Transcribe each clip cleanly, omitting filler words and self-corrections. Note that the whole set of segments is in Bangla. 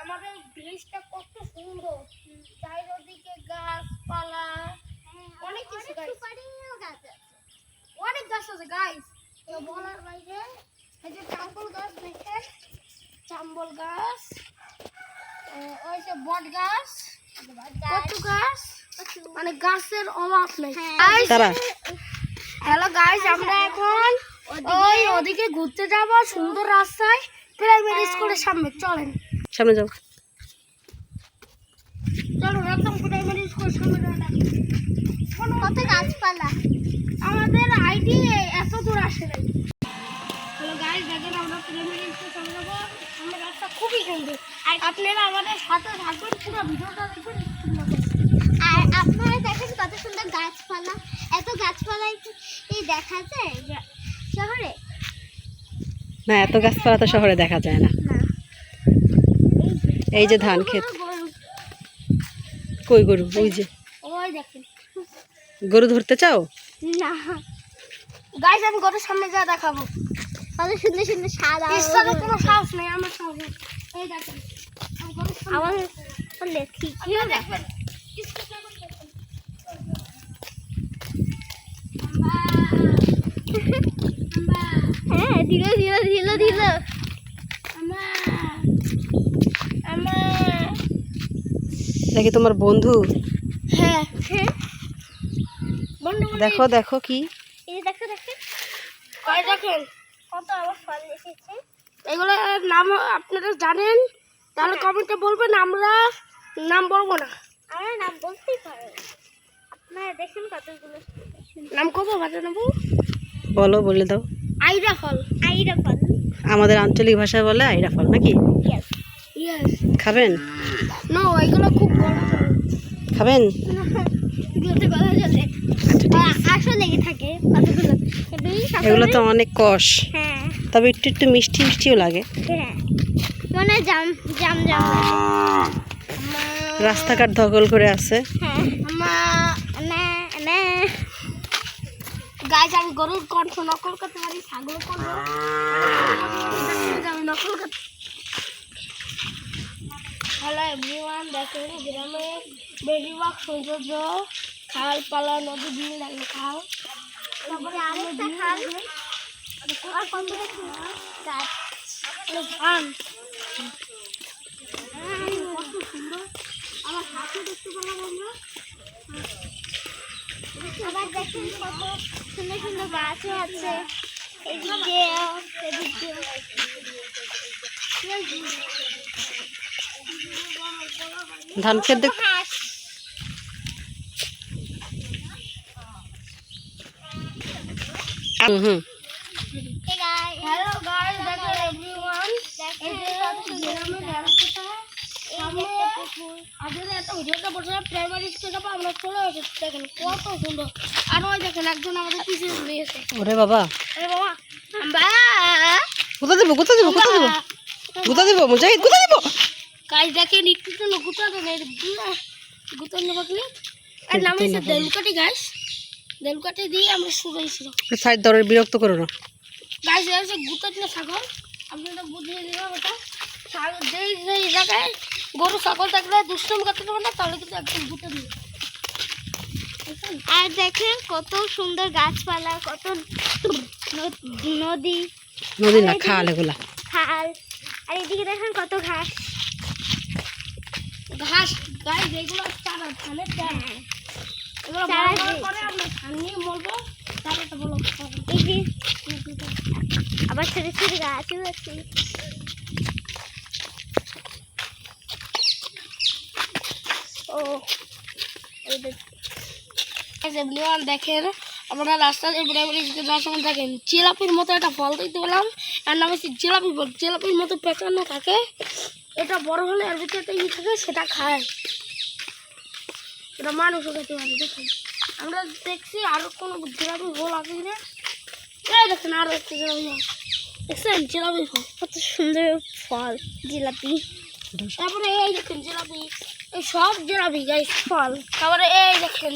আমাদের ব্রিজটা কত সুন্দর, চারিদিকে গাছপালা, অনেক কিছু গাছ আছে, অনেক গাছ আছে গাইস। তো বলার বাইরে এই যে চাম্বল গাছ দেখেন, চাম্বল গাছ, ওই যে বট গাছ, কচু গাছ, মানে গাছের অভাব নেই। হ্যালো গাইস, আমরা এখন ওই ওদিকে ঘুরতে যাব সুন্দর রাস্তায়, প্রাইমারি স্কুলের সামনে। চলেন সামনে যাও। চলো একদম প্রাইমারি স্কুলের সামনে। কত গাছপালা, আমাদের আইডি এত দূর আসে নাই। হ্যালো গাইস, দেখেন আমরা প্রাইমারি স্কুলের সামনে যাব। আমার রাস্তা খুবই সুন্দর, আর আপনারা আমাদের সাথে থাকবেন, পুরো ভিডিওটা দেখবেন। আর আপনারা দেখেন কত সুন্দর গাছপালা, এত গাছপালা এই দেখা যায় শহরে না, এত গাছপালা তো শহরে দেখা যায় না। এই যে ধান ক্ষেত, কই গরু? ওই যে ওই দেখেন। গরু ধরতে চাও? না গাইস, আমি গরুর সামনে যা দেখাবো। কত সুন্দর সুন্দর সাদা, ইসলামে কোনো সাহস নেই আমার সাহস। এই দেখেন আমি গরুর সামনে আমার লেখি কি দেখবেন। হ্যাঁ, দিল দিল দিল দিল দেখি তোমার বন্ধু। হ্যাঁ হ্যাঁ, দেখো দেখো কি, এই দেখো দেখো দেখেন কত আবার ফল এসেছে। এগুলোর নাম আপনারা জানেন তাহলে কমেন্টে বলবেন, আমরা নাম বলবো না। আমরা নাম বলতেই পারো, আপনারা দেখেন কতগুলো নাম কত বাজে নেবো, বলো, বলে দাও। আইরা ফল। আইরা ফল, আমাদের আঞ্চলিক ভাষায় বলে আইরা ফল নাকি? Yes yes. খাবেন? নো, এগুলো খুব বড় ফল। খাবেন? এগুলোতে কথা চলে, আসো লেগে থাকে কতগুলো। এগুলো তো অনেক কষ, হ্যাঁ তবে একটু একটু মিষ্টি মিষ্টিও লাগে। হ্যাঁ, মানে জাম জাম জাম লাগে। রাস্তাঘাট ধকল করে আছে। হ্যাঁ গাইস, আমি গরুর কণ্ঠ নকল করতে পারি, ছাগলের কণ্ঠ আমি নকল করতে। হ্যালো এভরিওয়ান, দেখেন গ্রামে বেশিরভাগ সৌন্দর্য খাল পালা, নদী, বিল লাগে খাল, তারপরে আরেকটা খাল আর কত গাছ, ধান। কত সুন্দর, আমার হাতে দেখতে পেলাম আমরা। আবার দেখেন কত সুন্দর সুন্দর গাছও আছে, এদিক দিয়েও এদিক দিয়েও। ধান ক্ষেত দেখ। হাঁস, হুম। hey guys, হ্যালো গাইস, দেখেন এভরিওয়ান, এই যে গ্রামের রাস্তাটা সামনে আগে এত ভিডিওটা বলছে প্রাইমারি স্কুল যাবো, আমরা চলে এসেছি। দেখেন কত সুন্দর, আর ওই দেখেন একজন আমাদের পিছিয়ে চলে এসে। ওরে বাবা, আরে বাবা, কোথা দিব কোথা দিব কোথা দিব কোথা দিব মুজাহিদ, কোথা দিব? গাইস দেখেন একটু জন্য গুতা দেন, গুতা নেবো কি আর নাম হচ্ছে দেলকাটি। গাইস দেলকাটি দিয়ে আমরা শুরু হয়েছিল। সাইড ধরে বিরক্ত করো না। গাইস এই যে গুতা দিয়ে ছাগল, আপনারা বুঝিয়ে দিলাম এটা। যেই যেই জায়গায় গরু ছাগল থাকলে দুষ্টুমি করতে পারবে না, তাহলে কিন্তু একদম গুতা দিয়ে। আর দেখেন কত সুন্দর গাছপালা, কত নদী, নদী না, খাল এগুলা। খাল, আর এদিকে দেখেন কত ঘাস। ঘাস গাইস, এগুলো চারা, ধানের চারা। এগুলো চারা বড় বড় দিয়ে। করে আমরা ধান নিয়ে বলবো, চারাটা বলো। এই যে আবার ছোট ছোট গাছও আছে। ও দেখেন আমরা রাস্তায় যাওয়ার সময় দেখেন জিলাপির মতো একটা ফল দেখতে পেলাম, আর নাম হচ্ছে জিলাপি ফল। জিলাপির মতো পেঁচানো থাকে, এটা বড় হলে এর ভিতরে একটা ই থাকে, সেটা খায়, এটা মানুষও খেতে পারে। দেখেন আমরা দেখছি আরো কোনো জিলাপি ফল আছে কিনা। এই দেখেন আরো একটা জিলাপি ফল দেখছেন, জিলাপি ফল কত সুন্দর ফল জিলাপি। তারপরে এই দেখেন জিলাপি, এই সব জিলাপি গাইস ফল। তারপরে এই দেখেন,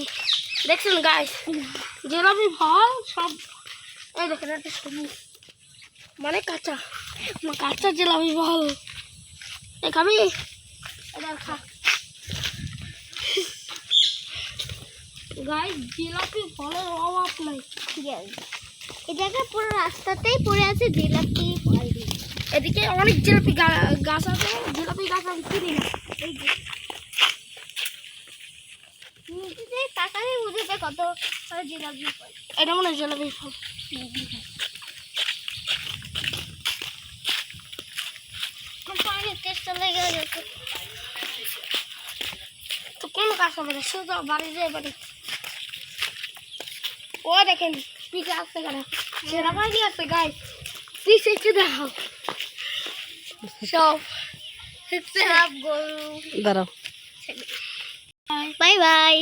দেখছেন গাইস জিলাপি ফল সব। এই দেখেন একটা সবুজ, মানে কাঁচা, কাঁচা জিলাপি ফল। এই খাবি এটা খা গাইস জিলাপি ফলের অভাব নাই এই জায়গায় পুরো রাস্তাতেই পড়ে আছে জিলাপি ফল দিয়ে। এদিকে অনেক জিলাপি গাছ আছে জিলাপি গাছ আমি চিনি না এই যে নিজে তাকালে বুঝেছে কত জিলাপি ফল। এটা মনে হয় জিলাপি ফল পানির টেস্টটা লেগে গেছে। তো কোনো কাজ হবে না শুধু বাড়ি যেয়ে বাড়ি ও দেখেন পিঠে আসছে কেন সেরা বাড়ি আছে গাইস পিছে একটু দেখাও সব সব গরু। দাঁড়াও। Bye bye.